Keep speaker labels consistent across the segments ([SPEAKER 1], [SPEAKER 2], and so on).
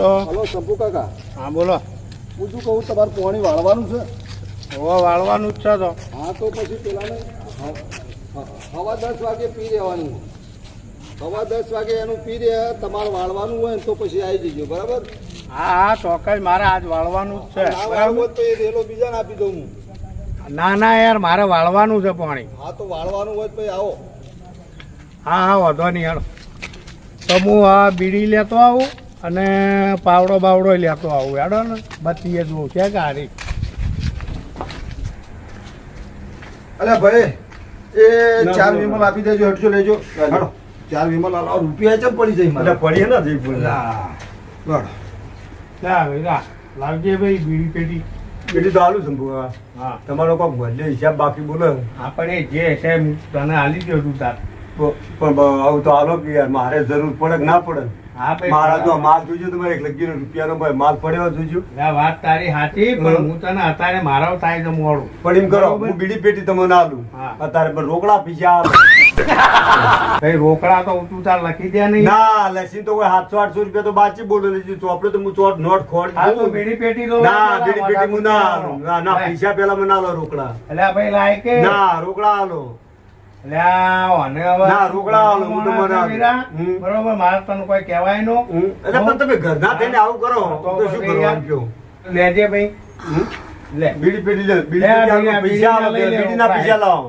[SPEAKER 1] Hello
[SPEAKER 2] hello Shambhu કાકા.
[SPEAKER 1] હા બોલો.
[SPEAKER 2] હું શું કહું, તમારે પાણી વાળવાનું છે?
[SPEAKER 1] હવે વાળવાનું જ છે તો.
[SPEAKER 2] હા તો પછી પેલાને સવા 10 વાગે પી રહેવાનું. સવા 10 વાગે એનું પી રહે. તમારે વાળવાનું હોય ને તો પછી આવી જજો, બરાબર?
[SPEAKER 1] હા હા ચોક્કસ મારે આજ વાળવાનું જ છે.
[SPEAKER 2] ના વાળવું હોય તો એ રેલો બીજાને આપી દઉં હું.
[SPEAKER 1] ના ના યાર મારે વાળવાનું છે પાણી.
[SPEAKER 2] હા તો વાળવાનું હોય તો પછી આવો.
[SPEAKER 1] હા હા વાંધો નહીં યાર. તો હું આ બીડી લેતો આવું અને પાવડો બાવડો લેતો આવું યાર ને બત્તીએ જોઉં છે કે હારી.
[SPEAKER 2] અલ્યા ભાઈ એ 4 વિમલ આપી દેજો, હટજો લેજો. હાલો 4 વિમલ આલો. રૂપિયા ચમ પડી જાય મારે?
[SPEAKER 3] પડીએ ના જઈ પડી.
[SPEAKER 2] બરાબર.
[SPEAKER 1] લાવજે ભાઈ બીડી પેટી.
[SPEAKER 3] પેટી તો આલું શંભુ કાકા.
[SPEAKER 1] હા
[SPEAKER 3] તમારો કોઈ ભલે હિસાબ બાકી બોલે.
[SPEAKER 1] આપણે જે છે તને હાલી ગયો તું તાર.
[SPEAKER 3] પણ આવું તો આલો કે યાર મારે જરૂર પડે કે ના પડે.
[SPEAKER 1] હા ભાઈ
[SPEAKER 3] મારા જો માલ જોજો તમારે 1 લગીનો રૂપિયાનો ભાઈ માલ પડ્યો જોજો.
[SPEAKER 1] આ વાત તારી સાચી પણ હું તને અત્યારે મારા થાય તો મોડું.
[SPEAKER 3] પણ એમ કરો હું બીડી પેટી તમને આલું.
[SPEAKER 1] હા.
[SPEAKER 3] અત્યારે પણ રોકડા પૈસા આલો.
[SPEAKER 1] ભાઈ રોકડા તો તું તાર લખી દે નહીં.
[SPEAKER 3] ના લસી તો કોઈ 700-800 રૂપિયા તો બાચી બોલો નહીં. ચોપડે તો હું ચોટ નોટ ખોડ
[SPEAKER 1] હા તો
[SPEAKER 3] દઉં.
[SPEAKER 1] બીડી પેટી તો
[SPEAKER 3] ના બીડી પેટી હું ના આલું. ના પૈસા પેલા મને આલો રોકડા.
[SPEAKER 1] એટલે ભાઈ લાય કે
[SPEAKER 3] ના રોકડા આલો.
[SPEAKER 1] એટલે અને હવે
[SPEAKER 3] ના, રોકડા આલો, હું તો મને આલું. હમ.
[SPEAKER 1] બરોબર મારે તને કોઈ કહેવાય નો.
[SPEAKER 3] એટલે પણ તમે ઘરના થઈને આવું કરો તો શું કરવાનું કયો?
[SPEAKER 1] લેજે ભાઈ લે
[SPEAKER 3] બીડી પેટી લે, બીડી
[SPEAKER 1] લે,
[SPEAKER 3] પેટી આલો,
[SPEAKER 1] બીડી
[SPEAKER 3] પૈસા આલો,
[SPEAKER 1] લઈ લે,
[SPEAKER 3] બીડીના પૈસા લાવો.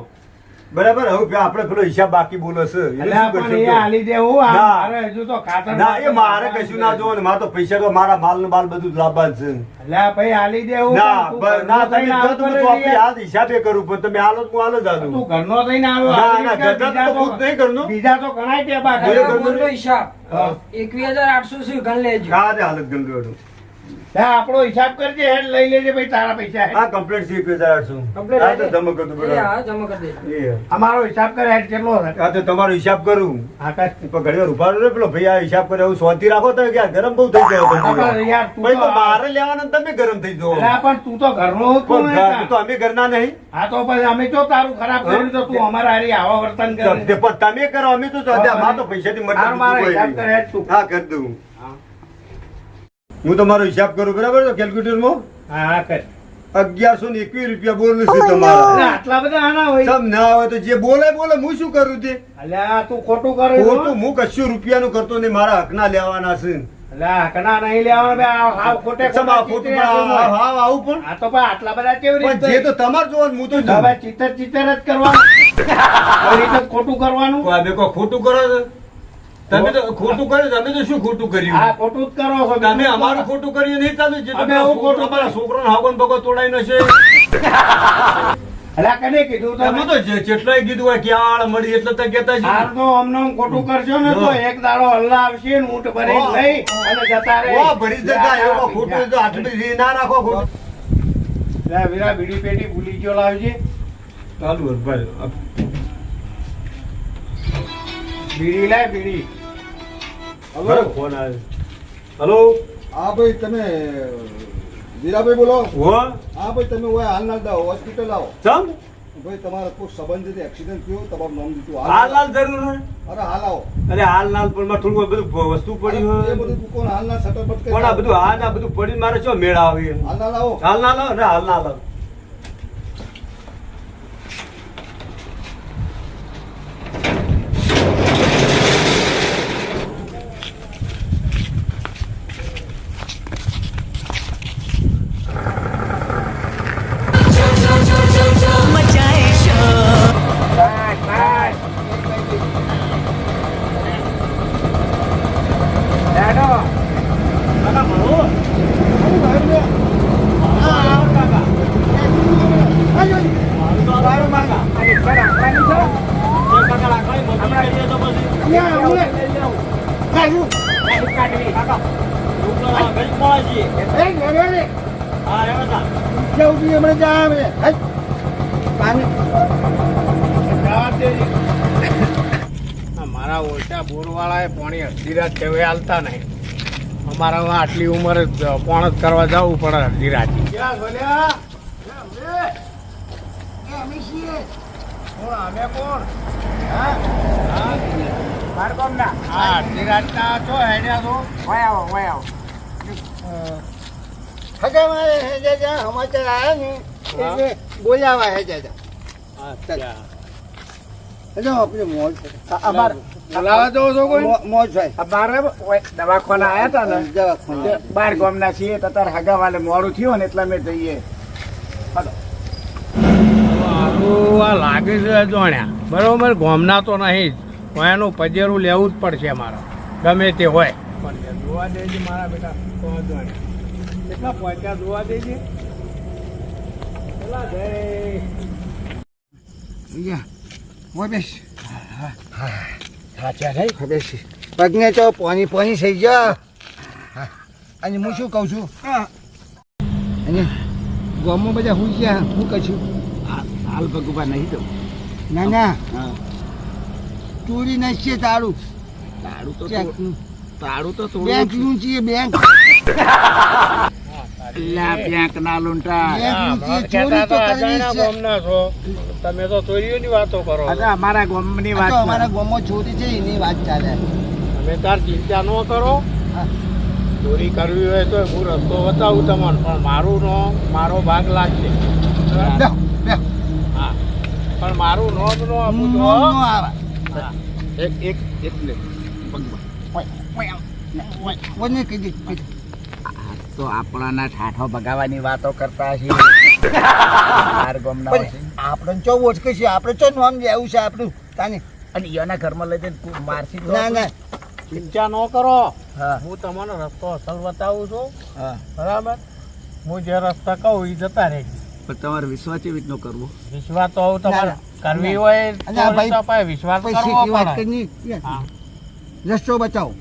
[SPEAKER 3] બરાબર હવે આપણે પેલો હિસાબ બાકી બોલે છે એને
[SPEAKER 1] એટલે
[SPEAKER 3] શું
[SPEAKER 1] પણ
[SPEAKER 3] કરશો
[SPEAKER 1] એ
[SPEAKER 3] તો?
[SPEAKER 1] હાલી દેવું આ
[SPEAKER 3] ના.
[SPEAKER 1] મારે હજુ તો ખાતર
[SPEAKER 3] ના એ મારે કશું ના જોવે ને મારે તો પૈસા તો મારા માલ ને બાલ બધું જ લાવવા જ છે.
[SPEAKER 1] એટલે આ ભાઈ હાલી દેવું
[SPEAKER 3] ના
[SPEAKER 1] તું
[SPEAKER 3] ના
[SPEAKER 1] ઘરનો
[SPEAKER 3] તમે
[SPEAKER 1] થઈને
[SPEAKER 3] જો તો
[SPEAKER 1] આવતો
[SPEAKER 3] હું
[SPEAKER 1] રહે
[SPEAKER 3] આપણી
[SPEAKER 1] યાર.
[SPEAKER 3] હાથ હિસાબે કરું પણ તમે હાલો તો હું હાલો જ આલું.
[SPEAKER 1] તું ઘરનો થઈને આવ્યો
[SPEAKER 3] ના,
[SPEAKER 1] આવી
[SPEAKER 3] ના,
[SPEAKER 1] રીતે
[SPEAKER 3] ઘરના તો ખુદ નહીં ઘરનો.
[SPEAKER 1] બીજા તો ઘણા ટેપા
[SPEAKER 3] બોલો,
[SPEAKER 1] ખાય.
[SPEAKER 3] બોલો.
[SPEAKER 4] બોલો હિસાબ
[SPEAKER 1] હા.
[SPEAKER 4] 21,800 શું ગણ લેજો.
[SPEAKER 3] હા તે હાલત ગંદુ હતું.
[SPEAKER 1] લે, આપણો હિસાબ કરજે હેડ લઈ લેજે ભાઈ તારા પૈસા હેડ.
[SPEAKER 3] આ કમ્પ્લીટ છે 1,800.
[SPEAKER 4] Complete
[SPEAKER 3] આ તો
[SPEAKER 4] આવી?
[SPEAKER 3] જમા કરતું
[SPEAKER 4] એ
[SPEAKER 3] બરાબર.
[SPEAKER 4] હા જમા કરી દેજો.
[SPEAKER 3] એ
[SPEAKER 1] અમારો હિસાબ કરે હેડ કેટલો છે
[SPEAKER 3] આ તો તમારો હિસાબ કરું.
[SPEAKER 1] હા કર.
[SPEAKER 3] પણ ઘણી વાર ઉભા રહો ને પેલો ભાઈ આ હિસાબ કરે એવું શાંતિ રાખો તો કે આ ગરમ બહુ થઈ જાય
[SPEAKER 1] પણ યાર તું
[SPEAKER 3] ભાઈ
[SPEAKER 1] તો
[SPEAKER 3] તો મારે લેવાના ને તમે ગરમ થઈ જાઓ.
[SPEAKER 1] અલા, પણ તું તો ઘરનો હતો
[SPEAKER 3] પણ
[SPEAKER 1] ને
[SPEAKER 3] ઘર-
[SPEAKER 1] તા.
[SPEAKER 3] તો અમે ઘરના નહીં.
[SPEAKER 1] હા તો પછી અમે જો તારું ખરાબ કર્યું તો તું અમારા હારી આવા વર્તન કરે
[SPEAKER 3] તે પણ તમે કરો અમે તો મારે તો પૈસાથી મતલબ
[SPEAKER 1] હારું, મારો
[SPEAKER 3] બીજું
[SPEAKER 1] હિસાબ
[SPEAKER 3] કોઈ
[SPEAKER 1] કરે હેડ તું.
[SPEAKER 3] નહીં. હા કરી દઉં.
[SPEAKER 1] હા.
[SPEAKER 3] હું તમારો હિસાબ કરું બરાબર તો કેલ્ક્યુલેટરમાં
[SPEAKER 1] હા હા કર.
[SPEAKER 3] 1121 રૂપિયા બોલું છું
[SPEAKER 1] અલા,
[SPEAKER 3] તમારા.
[SPEAKER 1] આટલા બધા આના હોય
[SPEAKER 3] સમ ના હોય તો જે બોલે બોલે હું શું કરું તે
[SPEAKER 1] અલ્યા તું ખોટું કરે
[SPEAKER 3] ખોટું હું કશું રૂપિયાનું કરતો નહીં મારા હકના લેવાના છે.
[SPEAKER 1] અલ્યા કના નહીં લેવાનું બે આ ખોટે
[SPEAKER 3] સમ આ ખોટું પણ હા આવું પણ
[SPEAKER 1] આ તો પણ આટલા બધા કેવી
[SPEAKER 3] પણ
[SPEAKER 1] રીતે
[SPEAKER 3] જે તો તમારે જોવાનું હું તો જોઉં.
[SPEAKER 1] હવે ચિત્તર ચિત્તર જ કરવાનું આવી રીતે જ ખોટું કરવાનું
[SPEAKER 3] કોઈ બે કોઈ ખોટું કરો છો તમે તો ખોટું કર્યું તમે તો શું ખોટું
[SPEAKER 1] આ
[SPEAKER 3] કર્યું
[SPEAKER 1] ખોટું જ કરો છો
[SPEAKER 3] તમે અમારું ખોટું કર્યું નહીં ચાલુ છે
[SPEAKER 1] અમે એવું ખોટું
[SPEAKER 3] તમારા છોકરાનો હાગન બગો તોડાઈ નશે
[SPEAKER 1] અલ્યા કને કીધું
[SPEAKER 3] તમે
[SPEAKER 1] તમે
[SPEAKER 3] તો જેટલાય કીધું હોય કે આળ મળી એટલે તો કહેતા જ
[SPEAKER 1] હાર તો અમને ખોટું કરશો ને તો એક દાડો અલ્લાહ આવશે ને ઊંટ ભરી લઈ અને જતા રહે
[SPEAKER 3] ઓ ભરી જતા એવો ખોટું તો આટલી બધી ના રાખો ખોટું
[SPEAKER 1] લે વીરા બીડી પેટી ભૂલી ગયો લાવજે
[SPEAKER 3] ચાલુ હે ભાઈ
[SPEAKER 1] બીડી લાય બીડી
[SPEAKER 3] હલો ફોન આવ્યો હલો
[SPEAKER 2] હા ભાઈ તમે વીરાભાઈ બોલો?
[SPEAKER 3] હો
[SPEAKER 2] હા ભાઈ તમે હોય હાલ ના દાઓ હોસ્પિટલ આવો.
[SPEAKER 3] ચમ
[SPEAKER 2] ભાઈ તમારા કોઈ સંબંધ છે એક્સિડન્ટ થયો તમારું નામ દીધું
[SPEAKER 3] હાલ હાલ જરૂર હે
[SPEAKER 2] અરે હાલ આવો.
[SPEAKER 3] અરે હાલ નાલ પણ મારે થોડું બધું વસ્તુ પડી
[SPEAKER 2] એ
[SPEAKER 3] હોય
[SPEAKER 2] બધું તું કોણ હાલ ના સટરપટ કરી
[SPEAKER 3] પણ આ બધું હાલ આ બધું પડી મારે શું મેળ આવે
[SPEAKER 2] હાલ ના લાવો.
[SPEAKER 3] હાલ ના લાવ અરે હાલ ના લાવ
[SPEAKER 1] મારા ઓછા બોરવાળાએ પાણી અડધી રાત કેવે હાલતા નહીં અમારા હવે આટલી ઉંમરે પોણ જ કરવા જવું પડે અડધી રાત અમે કોણ અડધી રાતના છો હેડ્યા છો
[SPEAKER 4] વય આવો વય આવો.
[SPEAKER 2] હગા મારે હેજા સમાચાર આવ્યા ને એટલે બોલાવા હેજા
[SPEAKER 1] અચ્છા
[SPEAKER 2] હજો આપણે મોજ
[SPEAKER 5] અમાર
[SPEAKER 1] બોલાવા દો છો કોઈ
[SPEAKER 2] મોજ ભાઈ
[SPEAKER 5] અમારે દવાખાના આયા હતા ને
[SPEAKER 2] દવાખાના
[SPEAKER 5] બાર ગામના છીએ તો તાર હગા વાલે મોડું થયું ને એટલે અમે જઈએ
[SPEAKER 1] મારું આ લાગે છે જોણ્યા બરોબર ગોમના તો નહીં જ પણ એનું પજેરું લેવું જ પડશે મારે ગમે તે હોય પણ જોવા દેજે મારા બેટા તો જોણ્યા કેટલા પહોંચ્યા જોવા દેજે કેટલા જય
[SPEAKER 2] મોજ બેસ
[SPEAKER 5] સાચા નહીં
[SPEAKER 2] બેસ પગને તો પાણી પાણી થઈ ગયા અને હું શું કહું છું અને ગામમાં બધા હું છે હું કહું છું
[SPEAKER 5] હાલ ભગવા નહીં દઉં
[SPEAKER 2] ના ના
[SPEAKER 5] હા
[SPEAKER 2] ચોરી નહીં છે તારું
[SPEAKER 5] તાળું તો
[SPEAKER 2] ચેકનું
[SPEAKER 5] તાળું તો
[SPEAKER 2] બેંકનું છે બેંક
[SPEAKER 5] બેંક ના લૂંટા
[SPEAKER 2] બેંકનું છે ચોરી તો કરવી જ છે
[SPEAKER 1] ગોમના છો તમે તો ચોરીઓની વાતો કરો
[SPEAKER 5] અરે અમારા ગામની
[SPEAKER 2] આ
[SPEAKER 5] વાત
[SPEAKER 2] તો અમારા ગામમાં ચોરી છે એની વાત ચાલે
[SPEAKER 1] તમે તાર ચિંતા ન કરો
[SPEAKER 2] હા.
[SPEAKER 1] ચોરી કરવી હોય તો હું રસ્તો બતાવું તમને પણ મારો ભાગ લાગશે
[SPEAKER 2] બેહો, બેહો.
[SPEAKER 1] હા પણ મારું નોમ નો આપું
[SPEAKER 2] નો
[SPEAKER 1] તો
[SPEAKER 2] આવે
[SPEAKER 1] હા.
[SPEAKER 5] એક મિનિટ પગમાં
[SPEAKER 2] કોને કીધી કીધી?
[SPEAKER 5] તો આપણાના ઠાઠો ભગાવાની વાતો કરતા છીએ બાર ગામના
[SPEAKER 2] પણ આપણે ચો ઓળખે છે આપણે ચો નામ લેવું છે આપણું તાને
[SPEAKER 5] અને એના ઘરમાં લઈ જઈને મારસી દો.
[SPEAKER 2] ના ના
[SPEAKER 1] ચિંતા ન કરો
[SPEAKER 5] હા
[SPEAKER 1] હું તમને રસ્તો અસલ બતાવું છું
[SPEAKER 5] હા
[SPEAKER 1] બરાબર હું જે રસ્તા કહું એ જતા રહેજો
[SPEAKER 5] પણ તમારે વિશ્વાસ કેવી રીતનો કરવો
[SPEAKER 1] વિશ્વાસ તો હવે તમારે
[SPEAKER 2] ના,
[SPEAKER 1] કરવી હોય
[SPEAKER 2] અને આ ભાઈ
[SPEAKER 1] તો પાછો વિશ્વાસ
[SPEAKER 2] પૈસા
[SPEAKER 1] કરવો
[SPEAKER 2] ની વાત
[SPEAKER 1] પડે
[SPEAKER 2] કરી
[SPEAKER 1] હા.
[SPEAKER 2] રસ્તો બતાવો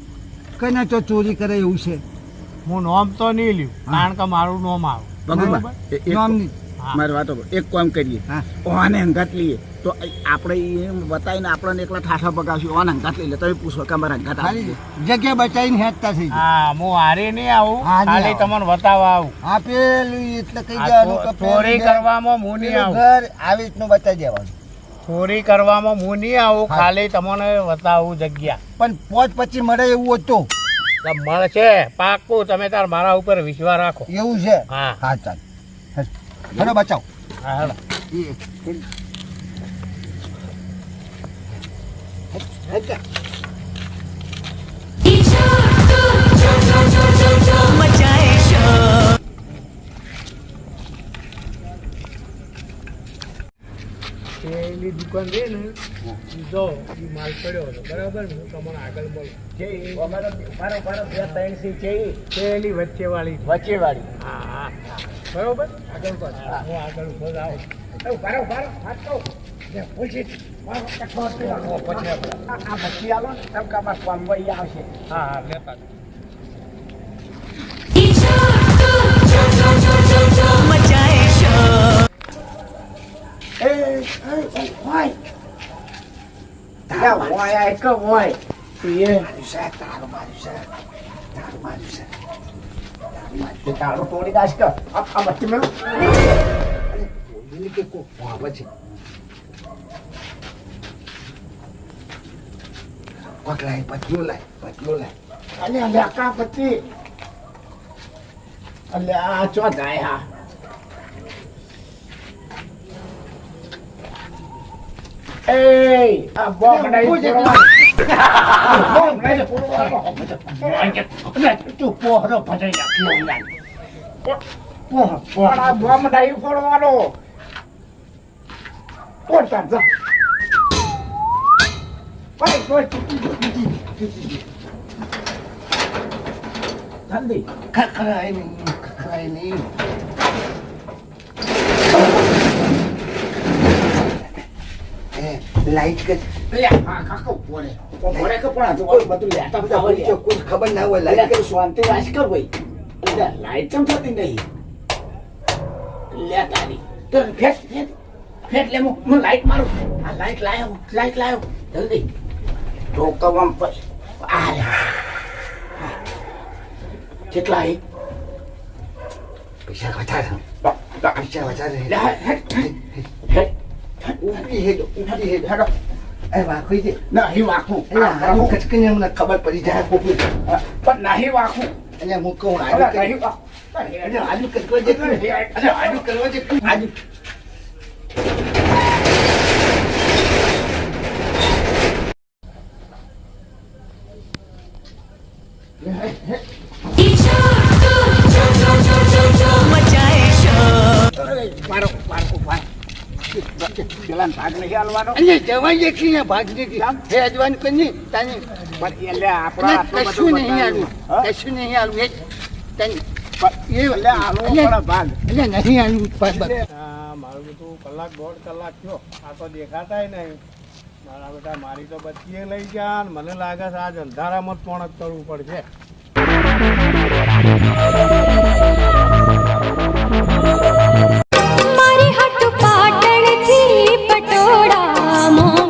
[SPEAKER 2] કને તો ચોરી કરે એવું છે
[SPEAKER 1] હું નોમ તો નહીં લ્યું કારણ કે મારું નોમ આવે
[SPEAKER 5] ભગુભા,
[SPEAKER 1] બરાબર?
[SPEAKER 2] નામ ની
[SPEAKER 1] હા.
[SPEAKER 5] મારી વાતો કરો. એક કામ કરીએ
[SPEAKER 2] હા
[SPEAKER 5] ઓને હંગાત લઈએ તો આપણે એમ બતાવીને આપણને એકલા ઠાઠા પગાવશું ઓને હંગાત લઈ લે તમે પૂછો કે અમારા હંગાત
[SPEAKER 2] ખાલી
[SPEAKER 5] આપી
[SPEAKER 2] જગ્યા બચાવીને હેઠતા થઈ જાય
[SPEAKER 1] હા હું હારી નહીં આવું
[SPEAKER 2] હા, નહીં
[SPEAKER 1] ખાલી
[SPEAKER 2] આવું.
[SPEAKER 1] તમને બતાવવા આવું
[SPEAKER 2] હા પેલું એટલે કઈ
[SPEAKER 1] આ
[SPEAKER 2] જવાનું કે
[SPEAKER 1] ચોરી
[SPEAKER 2] પેલું
[SPEAKER 1] કરવામાં હું નહીં
[SPEAKER 2] પેલું
[SPEAKER 1] આવું
[SPEAKER 2] ઘર આવી રીતનું બતાવી દેવાનું
[SPEAKER 1] ચોરી કરવામાં હું નહીં આવું
[SPEAKER 2] હા.
[SPEAKER 1] ખાલી તમને બતાવું જગ્યા
[SPEAKER 2] પણ પોચ પછી મળે એવું હતું
[SPEAKER 1] એટલે મળશે પાક્કું તમે તાર મારા ઉપર વિશ્વાસ રાખો
[SPEAKER 2] એવું છે
[SPEAKER 1] હા
[SPEAKER 2] હા ચાલ હેલો બચાવ
[SPEAKER 1] હા હેલો. પેલી દુકાન છે ને ઈ જો ઈ માલ પડ્યો હતો બરાબર ને હું તમને આગળ બોલું પેલી વચ્ચે વાળી
[SPEAKER 5] વચ્ચે વાળી
[SPEAKER 1] હા હા બરોબર આગળ બોલ હું આગળ ઉભો જ આવું
[SPEAKER 5] આ બચ્ચી આલો ને તમ કામાં પામવાઈ આવશે
[SPEAKER 1] હા હા લેતા
[SPEAKER 5] તારું તોડી દાશ કે આ બચ્ચી મેં
[SPEAKER 2] પકડાય પતલું લાય
[SPEAKER 5] અલ્યા કા બચ્ચી અલ્યા ચો જાય હા એ આ બોમ્બ નહીં બોમ્બ નહીં તું પોહરો ભજાઈ નાખ્યો યાર પોહ આ બોમ્બ નહીં ફોડવાનો પોતા જા ભાઈ જલ્દી
[SPEAKER 2] ખખડાય નહીં લાઈટ કે
[SPEAKER 5] કાકો પોરે પોરે કે પણ તો બધું લેતા
[SPEAKER 2] બધા
[SPEAKER 5] બધા
[SPEAKER 2] કોઈ ખબર ના હોય
[SPEAKER 5] લાઈટ
[SPEAKER 2] લાઈટ
[SPEAKER 5] કે શાંતિ વાસ કર ભાઈ એટલે લાઈટ ચમ થતી નહીં લે તારી તો ફેટ લે હું લાઈટ મારું આ લાઈટ લાયો જલ્દી ઠોકવામાં પછી આ કેટલા હે
[SPEAKER 2] પૈસા વધારે પૈસા વધારે
[SPEAKER 5] લે હેટ
[SPEAKER 2] ઉપરી હેડો
[SPEAKER 5] હેડો
[SPEAKER 2] એ વાખોઈ દે
[SPEAKER 5] નહીં વાખું
[SPEAKER 2] હું કચકને અમને ખબર પડી જાય કોપી
[SPEAKER 5] પણ નહીં વાખું અલ્યા હું કહું આજુ કરવા દે આજુ કરવા દે આજુ મારો ભાગ પેલા ભાગ નહીં હાલવાનો જવાઈ એકલી ને ભાગ નથી હે અજવાન કરી તાની એટલે આપણો કશું નહીં હાલવું કશું નહીં હાલવું
[SPEAKER 1] મારું બધું કલાક દોઢ કલાક થયો આ તો દેખાતાય નહીં મારા બેટા મારી તો બચીએ લઈ ગયા ને મને લાગે છે આજ અંધારામાં જ પણ કરવું પડશે